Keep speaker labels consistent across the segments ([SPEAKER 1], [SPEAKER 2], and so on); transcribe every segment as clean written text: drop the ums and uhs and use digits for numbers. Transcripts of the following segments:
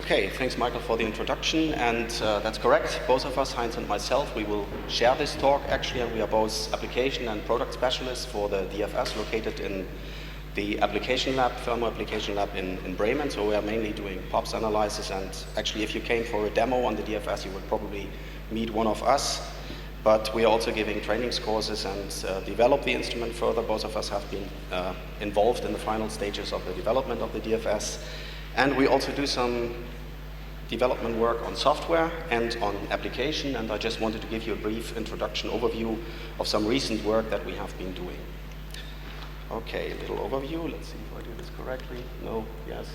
[SPEAKER 1] Okay, thanks Michael for the introduction, and that's correct. Both of us, Heinz and myself, we will share this talk actually, and we are both application and product specialists for the DFS located in the application lab, Thermo application lab in Bremen. So we are mainly doing POPs analysis, and actually if you came for a demo on the DFS, you would probably meet one of us. But we are also giving trainings courses and develop the instrument further. Both of us have been involved in the final stages of the development of the DFS. And we also do some development work on software and on application. And I just wanted to give you a brief introduction overview of some recent work that we have been doing. Okay, a little overview. Let's see if I do this correctly. No, yes.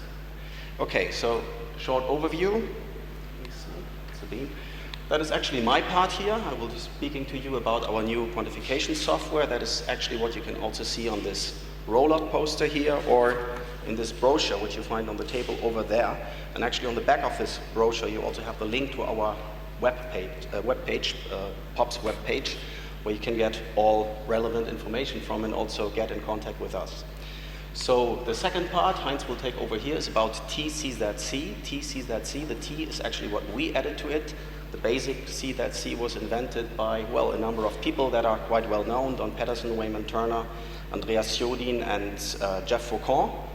[SPEAKER 1] Okay, so short overview. Let me see. It's a beam. That is actually my part here. I will be speaking to you about our new quantification software. That is actually what you can also see on this roll-up poster here, or in this brochure, which you find on the table over there. And actually on the back of this brochure, you also have the link to our POPs web page, where you can get all relevant information from and also get in contact with us. So the second part, Heinz will take over here, is about TCZC. TCZC, the T is actually what we added to it. The basic CZC was invented by, well, a number of people that are quite well known: Don Pedersen, Wayman Turner, Andreas Jodin, and Jeff Faucon.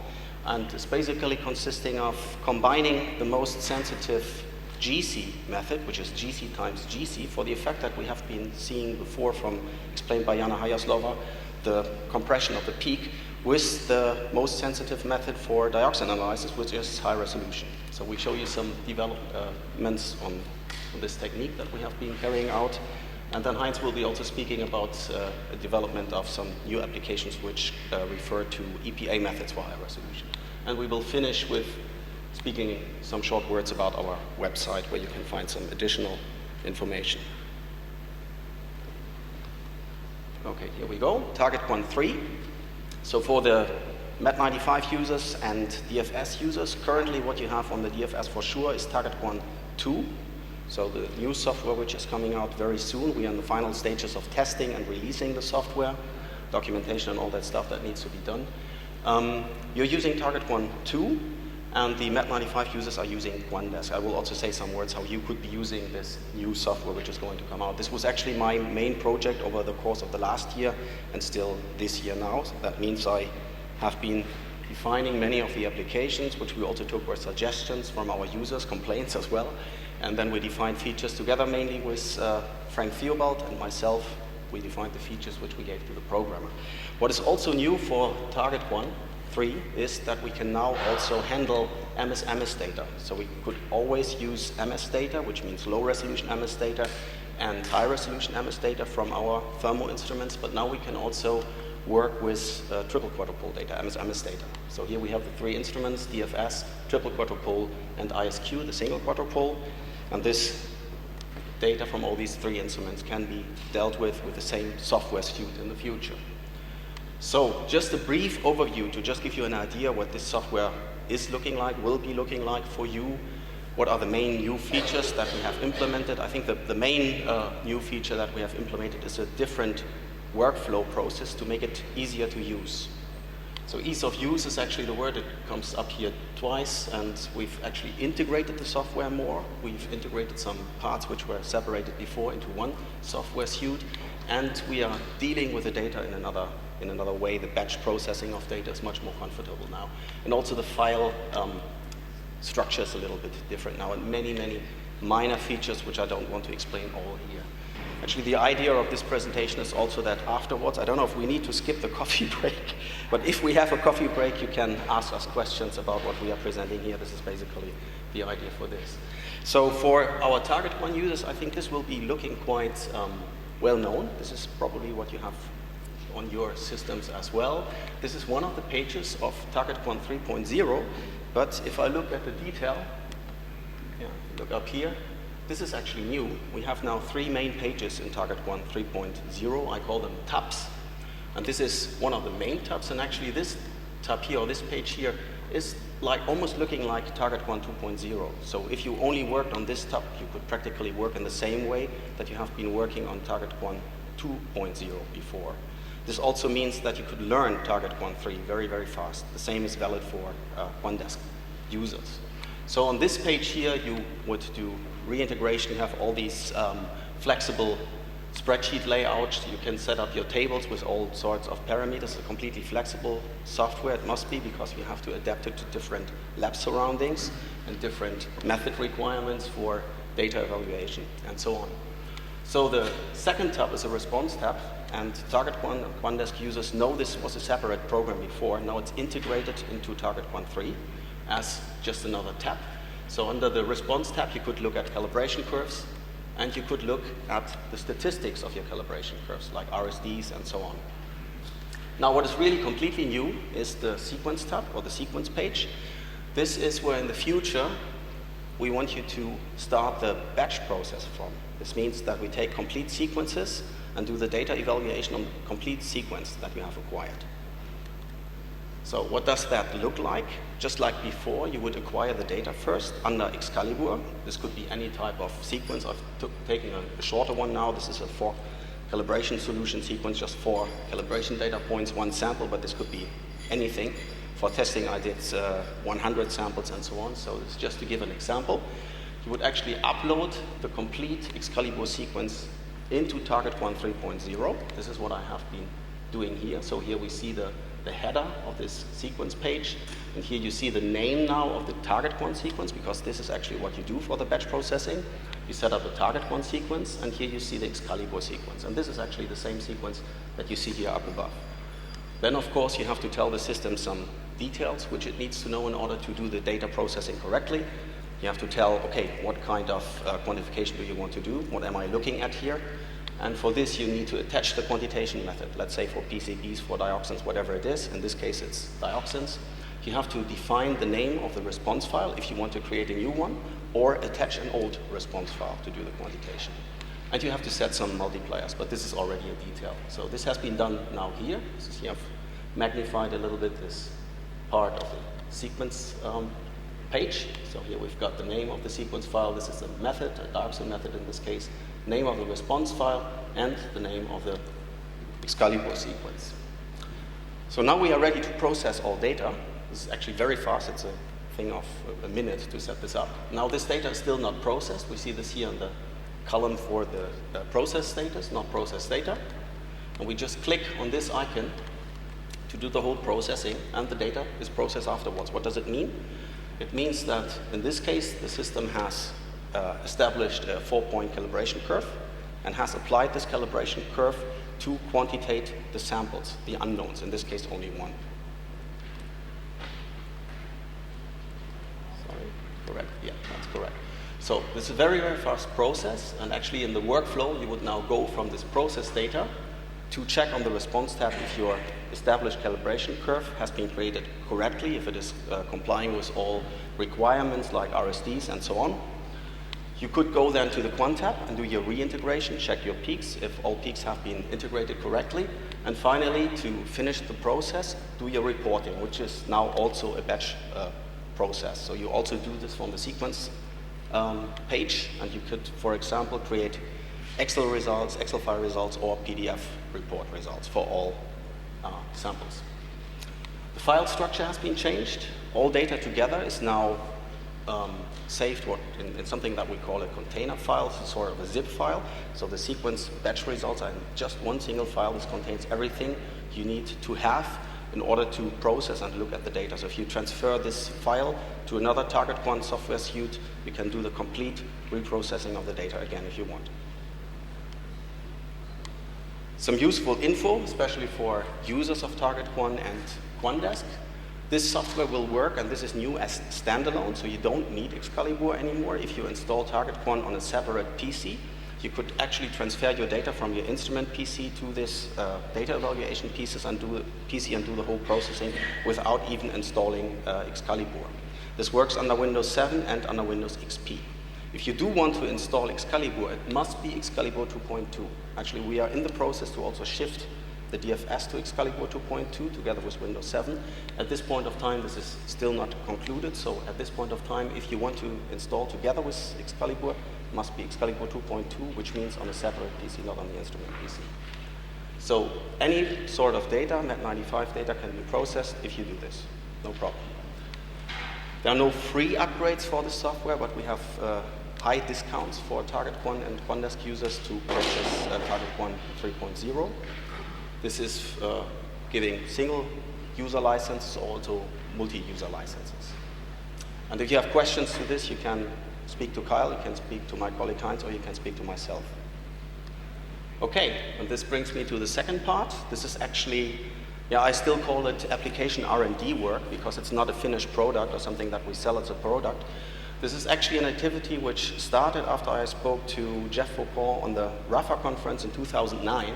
[SPEAKER 1] And it's basically consisting of combining the most sensitive GC method, which is GC times GC, for the effect that we have been seeing before explained by Jana Hayaslova, the compression of the peak, with the most sensitive method for dioxin analysis, which is high resolution. So we show you some developments on this technique that we have been carrying out. And then Heinz will be also speaking about the development of some new applications which refer to EPA methods for high resolution. And we will finish with speaking some short words about our website, where you can find some additional information. Okay, here we go. Target 1.3. So for the MET95 users and DFS users, currently what you have on the DFS for sure is Target 1.2. So the new software which is coming out very soon. We are in the final stages of testing and releasing the software, documentation and all that stuff that needs to be done. You're using Target 1.2, and the MET95 users are using OneDesk. I will also say some words how you could be using this new software which is going to come out. This was actually my main project over the course of the last year and still this year now. So that means I have been defining many of the applications, which we also took were suggestions from our users, complaints as well. And then we defined features together, mainly with Frank Theobald and myself. We defined the features which we gave to the programmer. What is also new for Target 1.3 is that we can now also handle MS data. So we could always use MS data, which means low resolution MS data, and high resolution MS data from our Thermo instruments, but now we can also work with triple quadrupole data, MS data. So here we have the three instruments: DFS, triple quadrupole, and ISQ, the single quadrupole. And this data from all these three instruments can be dealt with the same software suite in the future. So just a brief overview to just give you an idea what this software is looking like, will be looking like for you. What are the main new features that we have implemented? I think the main new feature that we have implemented is a different workflow process to make it easier to use. So ease of use is actually the word that comes up here twice, and we've actually integrated the software more. We've integrated some parts which were separated before into one software suite, and we are dealing with the data in another way. The batch processing of data is much more comfortable now. And also the file structure is a little bit different now, and many minor features which I don't want to explain all here. Actually, the idea of this presentation is also that afterwards, I don't know if we need to skip the coffee break, but if we have a coffee break, you can ask us questions about what we are presenting here. This is basically the idea for this. So for our Target 1 users, I think this will be looking quite well known. This is probably what you have on your systems as well. This is one of the pages of Target 1 3.0, but if I look at the detail, look up here, this is actually new. We have now three main pages in Target 1 3.0. I call them tabs. And this is one of the main tabs. And actually this tab here, or this page here, is like almost looking like Target 1 2.0. So if you only worked on this tab, you could practically work in the same way that you have been working on Target 1 2.0 before. This also means that you could learn Target 1.3 very, very fast. The same is valid for OneDesk users. So on this page here, you would do reintegration. You have all these flexible spreadsheet layouts. You can set up your tables with all sorts of parameters. It's a completely flexible software. It must be, because we have to adapt it to different lab surroundings and different method requirements for data evaluation and so on. So the second tab is a response tab, and TargetQuant and Quandesk users know this was a separate program before. Now it's integrated into TargetQuant 3 as just another tab. So under the response tab, you could look at calibration curves, and you could look at the statistics of your calibration curves, like RSDs and so on. Now, what is really completely new is the sequence tab, or the sequence page. This is where in the future, we want you to start the batch process from. This means that we take complete sequences and do the data evaluation on the complete sequence that you have acquired. So what does that look like? Just like before, you would acquire the data first under Excalibur. This could be any type of sequence. I've taken a shorter one now. This is a 4 calibration solution sequence, just 4 calibration data points, 1 sample, but this could be anything. For testing, I did 100 samples and so on. So this is just to give an example. You would actually upload the complete Excalibur sequence into TargetQuant 3.0. This is what I have been doing here. So here we see the header of this sequence page, and here you see the name now of the TargetQuant sequence, because this is actually what you do for the batch processing. You set up the TargetQuant sequence, and here you see the Excalibur sequence, and this is actually the same sequence that you see here up above. Then, of course, you have to tell the system some details which it needs to know in order to do the data processing correctly. You have to tell, okay, what kind of quantification do you want to do? What am I looking at here? And for this, you need to attach the quantitation method. Let's say for PCBs, for dioxins, whatever it is. In this case, it's dioxins. You have to define the name of the response file if you want to create a new one, or attach an old response file to do the quantitation. And you have to set some multipliers, but this is already a detail. So this has been done now here. This is here, I've magnified a little bit this part of the sequence page. So here we've got the name of the sequence file. This is a method, a dioxin method in this case, name of the response file, and the name of the Excalibur sequence. So now we are ready to process all data. This is actually very fast. It's a thing of a minute to set this up. Now this data is still not processed. We see this here in the column for the process status, not processed data. And we just click on this icon to do the whole processing, and the data is processed afterwards. What does it mean? It means that in this case, the system has established a 4-point calibration curve and has applied this calibration curve to quantitate the samples, the unknowns, in this case only 1. Sorry, correct, yeah, that's correct. So this is a very, very fast process, and actually in the workflow, you would now go from this process data to check on the response tab if your established calibration curve has been created correctly, if it is complying with all requirements like RSDs and so on. You could go then to the Quant tab and do your reintegration, check your peaks, if all peaks have been integrated correctly. And finally, to finish the process, do your reporting, which is now also a batch process. So you also do this from the sequence page, and you could, for example, create Excel results, Excel file results, or PDF report results for all samples. The file structure has been changed. All data together is now saved in something that we call a container file, so sort of a zip file. So the sequence batch results are in just one single file. This contains everything you need to have in order to process and look at the data. So if you transfer this file to another TargetQuant software suite, you can do the complete reprocessing of the data again if you want. Some useful info, especially for users of TargetQuant and Quandesk. This software will work, and this is new, as standalone, so you don't need Excalibur anymore. If you install TargetQuant on a separate PC, you could actually transfer your data from your instrument PC to this data evaluation PC and do the whole processing without even installing Excalibur. This works under Windows 7 and under Windows XP. If you do want to install Excalibur, it must be Excalibur 2.2. Actually, we are in the process to also shift the DFS to Excalibur 2.2 together with Windows 7. At this point of time, this is still not concluded, so at this point of time, if you want to install together with Excalibur, it must be Excalibur 2.2, which means on a separate PC, not on the instrument PC. So any sort of data, Met95 data, can be processed if you do this, no problem. There are no free upgrades for the software, but we have high discounts for Target One and Quandesk users to purchase Target One 3.0. This is giving single user licenses or to multi-user licenses. And if you have questions to this, you can speak to Kyle, you can speak to my colleague Heinz, or you can speak to myself. Okay, and this brings me to the second part. This is actually, I still call it application R&D work because it's not a finished product or something that we sell as a product. This is actually an activity which started after I spoke to Jeff Foucault on the RAFA conference in 2009,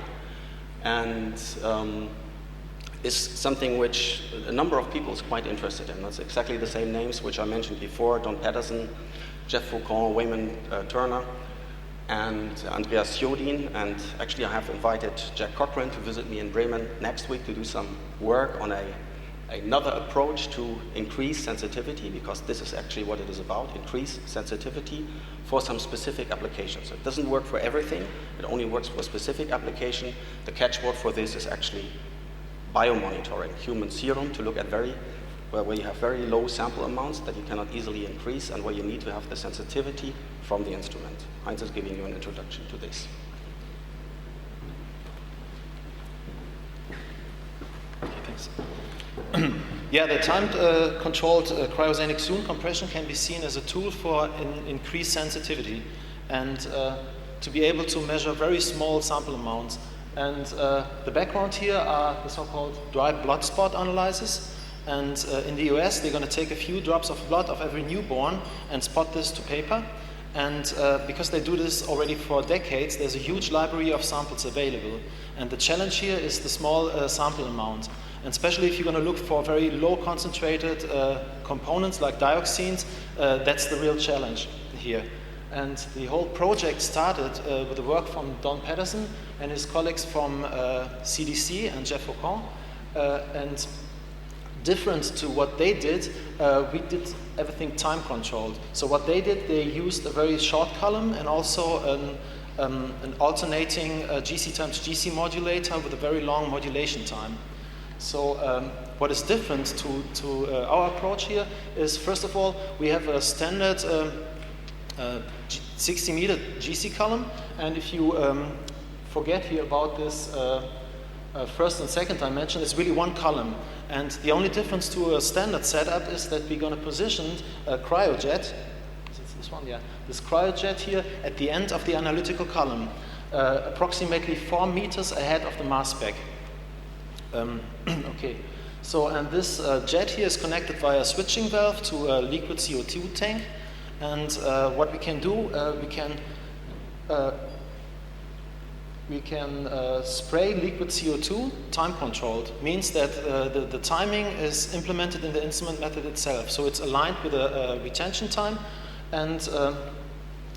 [SPEAKER 1] and is something which a number of people is quite interested in. That's exactly the same names which I mentioned before: Don Patterson, Jeff Foucault, Wayman Turner, and Andreas Jodin. And actually I have invited Jack Cochran to visit me in Bremen next week to do some work on another approach to increase sensitivity, because this is actually what it is about: increase sensitivity for some specific applications. It doesn't work for everything, it only works for a specific application. The catchword for this is actually biomonitoring, human serum, to look at where you have very low sample amounts that you cannot easily increase and where you need to have the sensitivity from the instrument. Heinz is giving you an introduction to this.
[SPEAKER 2] Okay, thanks. Yeah, the time-controlled cryogenic soon compression can be seen as a tool for increased sensitivity and to be able to measure very small sample amounts. And the background here are the so-called dry blood spot analysis. And in the US, they're going to take a few drops of blood of every newborn and spot this to paper. And because they do this already for decades, there's a huge library of samples available. And the challenge here is the small sample amount. And especially if you're going to look for very low concentrated components like dioxins, that's the real challenge here. And the whole project started with the work from Don Patterson and his colleagues from CDC and Jeff Foucault. And different to what they did, we did everything time controlled. So what they did, they used a very short column and also an alternating GC times GC modulator with a very long modulation time. So what is different to our approach here is, first of all, we have a standard 60-meter GC column, and if you forget here about this first and second dimension, it's really one column. And the only difference to a standard setup is that we're going to position a cryojet, is it this one? Yeah, this cryojet here at the end of the analytical column, approximately 4 meters ahead of the mass spec. Okay, so and this jet here is connected via a switching valve to a liquid CO2 tank. And what we can do, we can spray liquid CO2 time controlled. Means that the timing is implemented in the instrument method itself. So it's aligned with a retention time, and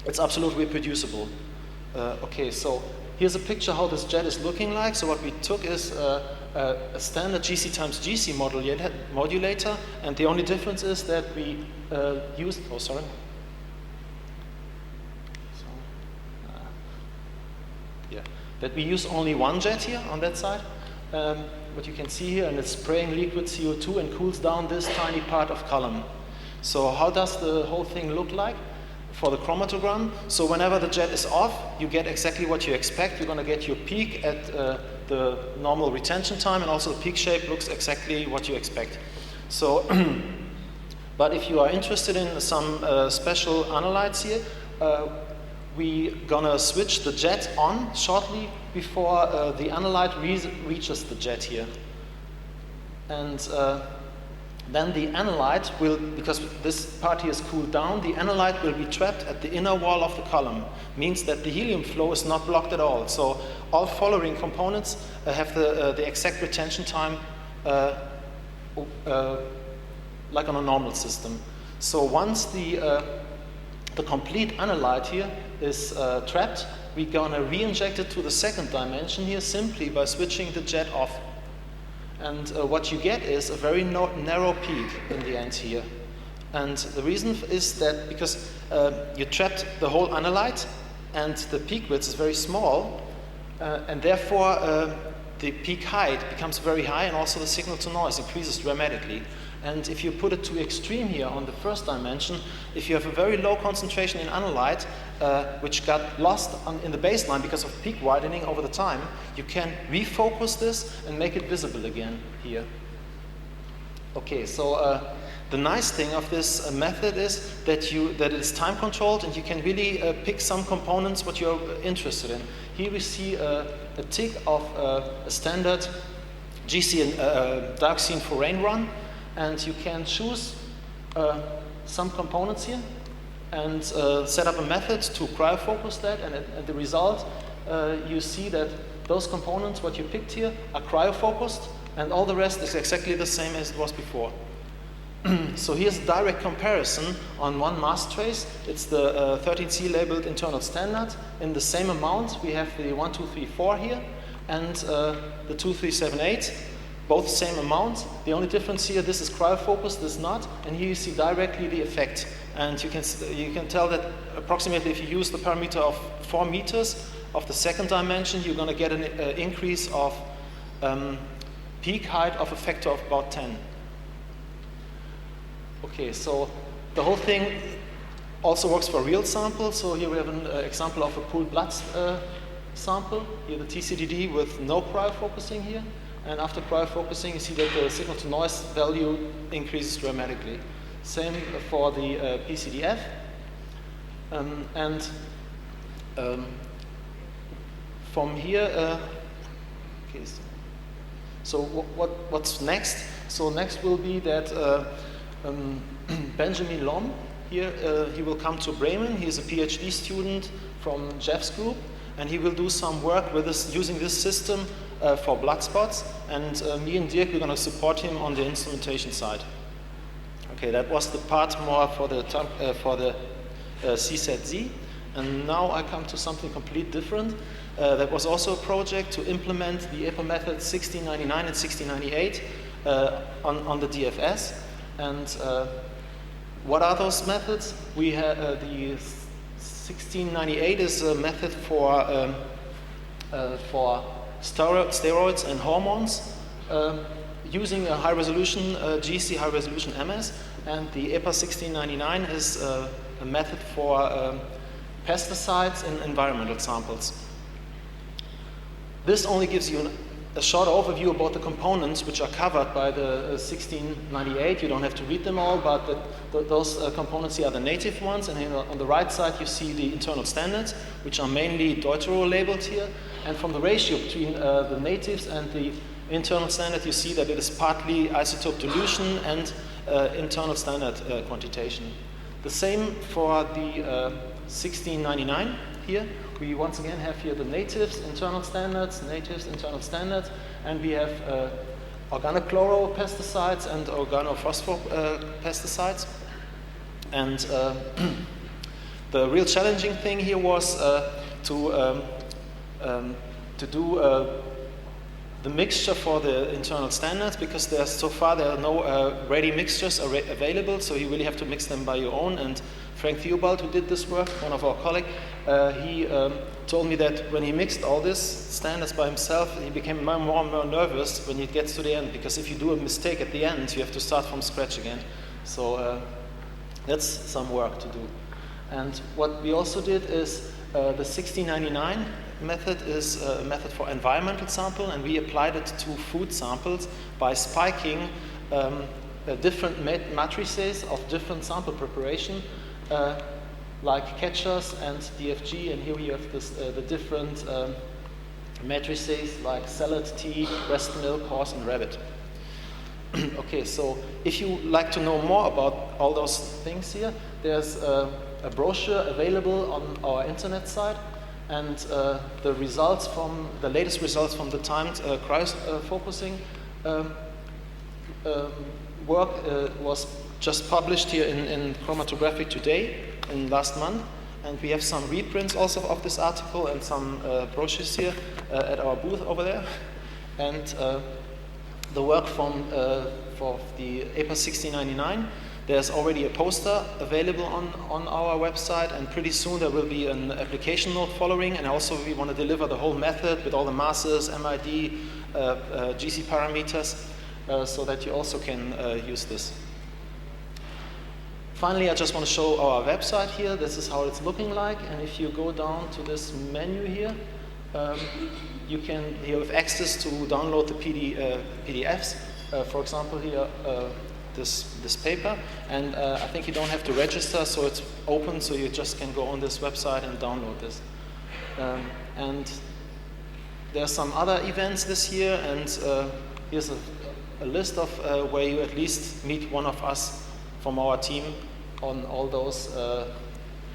[SPEAKER 2] it's absolutely reproducible. Okay, so here's a picture how this jet is looking like. So what we took is a standard GC times GC modulator, and the only difference is that we used, that we use only one jet here on that side, what you can see here, and it's spraying liquid CO2 and cools down this tiny part of column. So how does the whole thing look like for the chromatogram? So whenever the jet is off, you get exactly what you expect. You're going to get your peak at the normal retention time, and also the peak shape looks exactly what you expect. So, but if you are interested in some special analytes here, we're gonna switch the jet on shortly before the analyte reaches the jet here. And then the analyte will, because this part here is cooled down, the analyte will be trapped at the inner wall of the column. Means that the helium flow is not blocked at all. So all following components have the exact retention time like on a normal system. So once the complete analyte here is trapped, we're gonna re-inject it to the second dimension here simply by switching the jet off. And what you get is a very narrow peak in the end here. And the reason is that because you trapped the whole analyte and the peak width is very small, and therefore the peak height becomes very high, and also the signal to noise increases dramatically. And if you put it to extreme here on the first dimension, if you have a very low concentration in analyte, which got lost in the baseline because of peak widening over the time, you can refocus this and make it visible again here. Okay, so the nice thing of this method is that it is time controlled, and you can really pick some components what you're interested in. Here we see a tick of a standard GC and dioxine for rain run, and you can choose some components here and set up a method to cryofocus that, and at the result you see that those components what you picked here are cryofocused, and all the rest is exactly the same as it was before. So here's a direct comparison on one mass trace. It's the 13C labeled internal standard. In the same amount we have the 1234 here and the 2378. Both same amount. The only difference here, this is cryofocused, this is not, and here you see directly the effect. And you can tell that approximately if you use the parameter of 4 meters of the second dimension, you're going to get an increase of peak height of a factor of about 10. Okay, so the whole thing also works for real samples. So here we have an example of a pooled blood sample. Here the TCDD with no cryofocusing here. And after cryofocusing, you see that the signal-to-noise value increases dramatically. Same for the PCDF. From here, okay, so what's next? So next will be that Benjamin Lom, here, he will come to Bremen. He's a PhD student from Jeff's group, and he will do some work with this, using this system for blood spots, and me and Dirk, we're going to support him on the instrumentation side. Okay, that was the part more for the CZZ, and now I come to something completely different. That was also a project to implement the EPA method 1699 and 1698 on the DFS. And what are those methods? We have the 1698 is a method for steroids and hormones using a high-resolution GC, high-resolution MS, and the EPA 1699 is a method for pesticides in environmental samples. This only gives you a short overview about the components which are covered by the 1698. You don't have to read them all, but those components here are the native ones. And here on the right side you see the internal standards, which are mainly Deutero labeled here. And from the ratio between the natives and the internal standard, you see that it is partly isotope dilution and internal standard quantitation. The same for the 1699 here. We once again have here the natives, internal standards, and we have organochloro pesticides and organophosphor pesticides. And the real challenging thing here was to do the mixture for the internal standards, because so far there are no ready mixtures available, so you really have to mix them by your own. And Frank Theobald, who did this work, one of our colleagues, he told me that when he mixed all this standards by himself, he became more and more nervous when he gets to the end, because if you do a mistake at the end, you have to start from scratch again. So that's some work to do. And what we also did is the 1699 method is a method for environmental sample, and we applied it to food samples by spiking different matrices of different sample preparation, like Ketchers and DFG, and here we have the different matrices like salad, tea, breast milk, horse, and rabbit. Okay, so if you like to know more about all those things here, there's a brochure available on our internet site, and the latest results from the timed cryofocusing work was just published here in Chromatographic Today in last month, and we have some reprints also of this article and some brochures here at our booth over there. And the work for the EPA 1699, there's already a poster available on our website, and pretty soon there will be an application note following, and also we want to deliver the whole method with all the masses, MID, GC parameters. so that you also can use this. Finally, I just want to show our website here. This is how it's looking like. And if you go down to this menu here, you have access to download the PDFs. For example, here, this paper. And I think you don't have to register, so it's open, so you just can go on this website and download this. And there are some other events this year, and here's a list of where you at least meet one of us from our team on all those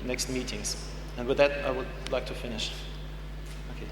[SPEAKER 2] next meetings. And with that, I would like to finish. Okay.